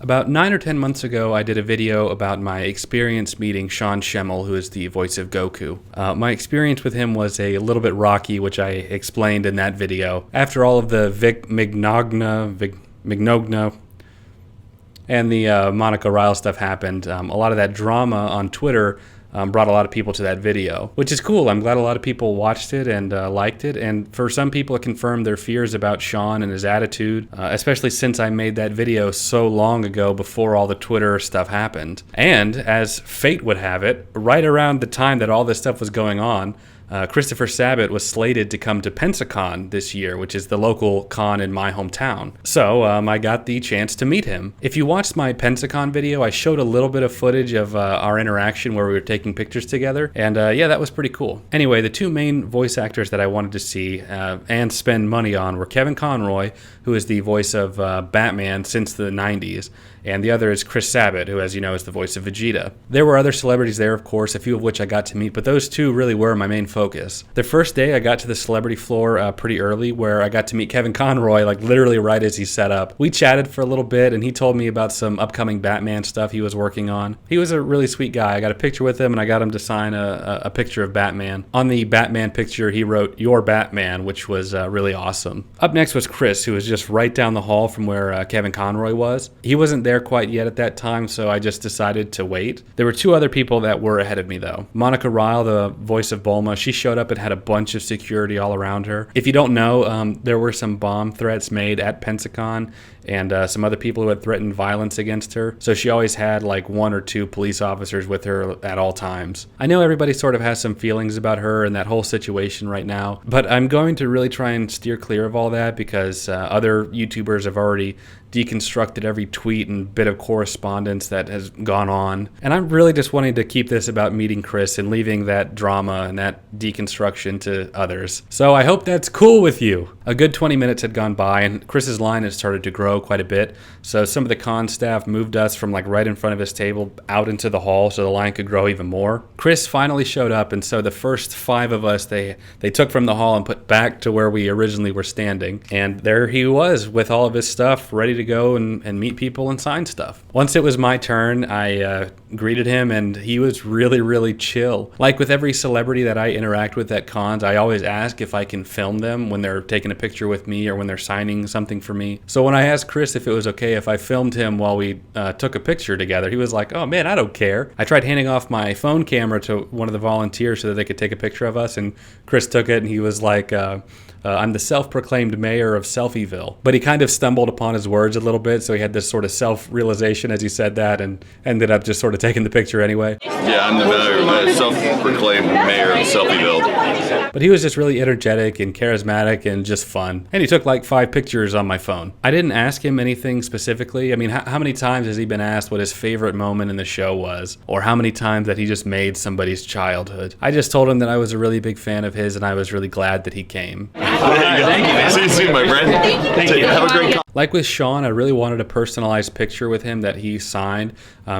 About 9 or 10 months ago, I did a video about my experience meeting Sean Schemmel, who is the voice of Goku. My experience with him was a little bit rocky, which I explained in that video. After all of the Mignogne, and the Monica Ryle stuff happened, a lot of that drama on Twitter brought a lot of people to that video, which is cool. I'm glad a lot of people watched it and liked it. And for some people, it confirmed their fears about Sean and his attitude, especially since I made that video so long ago before all the Twitter stuff happened. And as fate would have it, right around the time that all this stuff was going on, Christopher Sabat was slated to come to Pensacon this year, which is the local con in my hometown. So I got the chance to meet him. If you watched my Pensacon video, I showed a little bit of footage of our interaction where we were taking pictures together, and yeah, that was pretty cool. Anyway, the two main voice actors that I wanted to see and spend money on were Kevin Conroy, who is the voice of Batman since the 90s, and the other is Chris Sabat, who, as you know, is the voice of Vegeta. There were other celebrities there, of course, a few of which I got to meet, but those two really were my main focus. The first day, I got to the celebrity floor pretty early, where I got to meet Kevin Conroy, like literally right as he set up. We chatted for a little bit, and he told me about some upcoming Batman stuff he was working on. He was a really sweet guy. I got a picture with him, and I got him to sign a picture of Batman. On the Batman picture, he wrote, "Your Batman," which was really awesome. Up next was Chris, who was just right down the hall from where Kevin Conroy was. He wasn't there quite yet at that time, so I just decided to wait. There were two other people that were ahead of me, though. Monica Ryle, the voice of Bulma, she showed up and had a bunch of security all around her. If you don't know, there were some bomb threats made at Pensacon, and some other people who had threatened violence against her, so she always had like 1 or 2 police officers with her at all times. I know everybody sort of has some feelings about her and that whole situation right now, but I'm going to really try and steer clear of all that because other YouTubers have already deconstructed every tweet and bit of correspondence that has gone on. And I'm really just wanting to keep this about meeting Chris and leaving that drama and that deconstruction to others. So I hope that's cool with you. A good 20 minutes had gone by and Chris's line had started to grow quite a bit. So some of the con staff moved us from like right in front of his table out into the hall so the line could grow even more. Chris finally showed up, and so the first 5 of us they took from the hall and put back to where we originally were standing. And there he was with all of his stuff ready to go and meet people and sign stuff. Once it was my turn, I greeted him, and he was really, really chill. Like with every celebrity that I interact with at cons, I always ask if I can film them when they're taking a picture with me or when they're signing something for me. So when I asked Chris if it was okay if I filmed him while we took a picture together, he was like, "Oh man, I don't care." I tried handing off my phone camera to one of the volunteers so that they could take a picture of us, and Chris took it, and he was like, "I'm the self-proclaimed mayor of Selfieville." But he kind of stumbled upon his words a little bit, so he had this sort of self-realization as he said that and ended up just sort of taking the picture anyway. Yeah, I'm the self-proclaimed mayor of Selfieville. But he was just really energetic and charismatic and just fun. And he took like 5 pictures on my phone. I didn't ask him anything specifically. I mean, how many times has he been asked what his favorite moment in the show was? Or how many times that he just made somebody's childhood? I just told him that I was a really big fan of his and I was really glad that he came. Thank you. See you soon, my friend. Thank you. Have a great con. Like with Sean, I really wanted a personalized picture with him that he signed.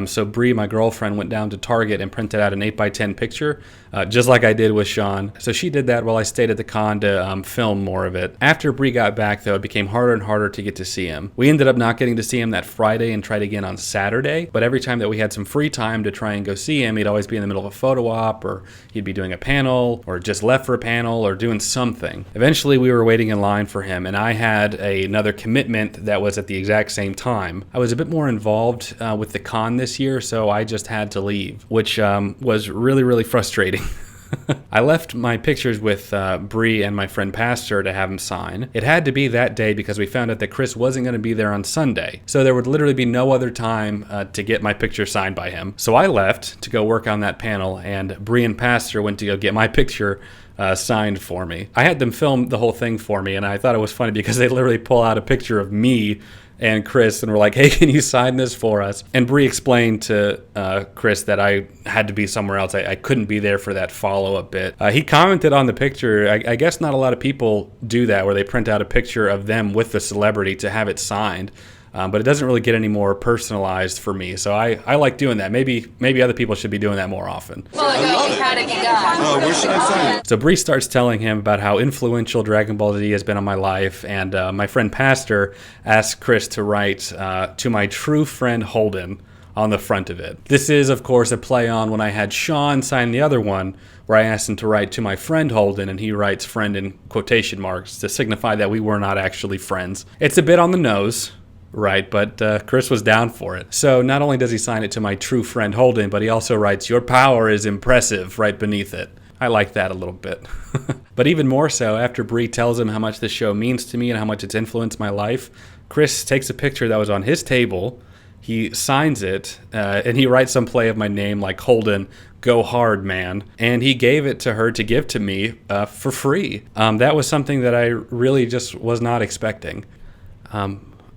So Bree, my girlfriend, went down to Target and printed out an 8x10 picture, just like I did with Sean. So she did that while I stayed at the con to film more of it. After Bree got back, though, it became harder and harder to get to see him. We ended up not getting to see him that Friday and tried again on Saturday. But every time that we had some free time to try and go see him, he'd always be in the middle of a photo op, or he'd be doing a panel, or just left for a panel, or doing something. Eventually, we were waiting in line for him, and I had another commitment that was at the exact same time. I was a bit more involved with the con this year, so I just had to leave, which was really, really frustrating. I left my pictures with Bree and my friend Pastor to have him sign. It had to be that day because we found out that Chris wasn't going to be there on Sunday. So there would literally be no other time to get my picture signed by him. So I left to go work on that panel, and Bree and Pastor went to go get my picture signed for me. I had them film the whole thing for me, and I thought it was funny because they literally pull out a picture of me and Chris and were like, "Hey, can you sign this for us?" And Bree explained to Chris that I had to be somewhere else. I couldn't be there for that follow-up bit. He commented on the picture. I guess not a lot of people do that, where they print out a picture of them with the celebrity to have it signed. but it doesn't really get any more personalized for me. So I like doing that. Maybe other people should be doing that more often. Where should I sign it? So Bree starts telling him about how influential Dragon Ball Z has been on my life, and my friend Pastor asks Chris to write to my true friend Holden on the front of it. This is, of course, a play on when I had Sean sign the other one, where I asked him to write to my friend Holden, and he writes friend in quotation marks to signify that we were not actually friends. It's a bit on the nose, right, but Chris was down for it. So not only does he sign it to my true friend Holden, but he also writes, "Your power is impressive," right beneath it. I like that a little bit. But even more so, after Bree tells him how much this show means to me and how much it's influenced my life, Chris takes a picture that was on his table, he signs it, and he writes some play of my name like Holden, "Go hard, man," and he gave it to her to give to me for free. That was something that I really just was not expecting.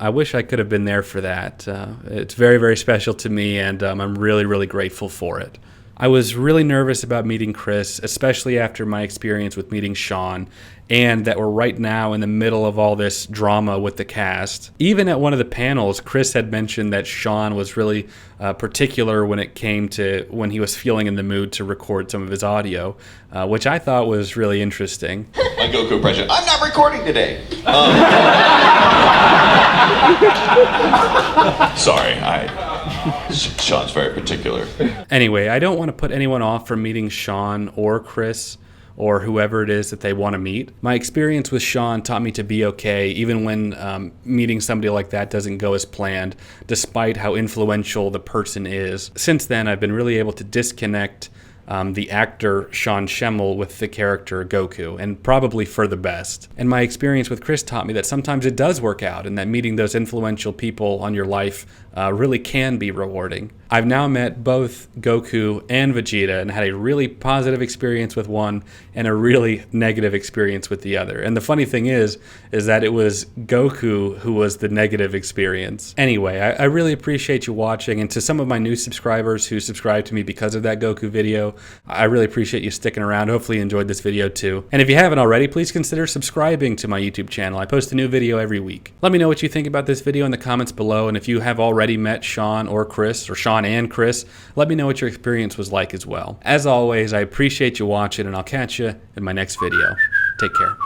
I wish I could have been there for that. It's very, very special to me, and I'm really, really grateful for it. I was really nervous about meeting Chris, especially after my experience with meeting Sean, and that we're right now in the middle of all this drama with the cast. Even at one of the panels, Chris had mentioned that Sean was really particular when it came to when he was feeling in the mood to record some of his audio, which I thought was really interesting. My Goku impression. I'm not recording today. Sorry, Sean's very particular. Anyway, I don't want to put anyone off from meeting Sean or Chris or whoever it is that they want to meet. My experience with Sean taught me to be okay, even when meeting somebody like that doesn't go as planned, despite how influential the person is. Since then, I've been really able to disconnect the actor Sean Schemmel with the character Goku, and probably for the best. And my experience with Chris taught me that sometimes it does work out, and that meeting those influential people on your life really can be rewarding. I've now met both Goku and Vegeta and had a really positive experience with one and a really negative experience with the other. And the funny thing is that it was Goku who was the negative experience. Anyway, I really appreciate you watching, and to some of my new subscribers who subscribed to me because of that Goku video, I really appreciate you sticking around. Hopefully you enjoyed this video too. And if you haven't already, please consider subscribing to my YouTube channel. I post a new video every week. Let me know what you think about this video in the comments below, and if you have already met Sean or Chris, or Sean and Chris, let me know what your experience was like as well. As always, I appreciate you watching, and I'll catch you in my next video. Take care.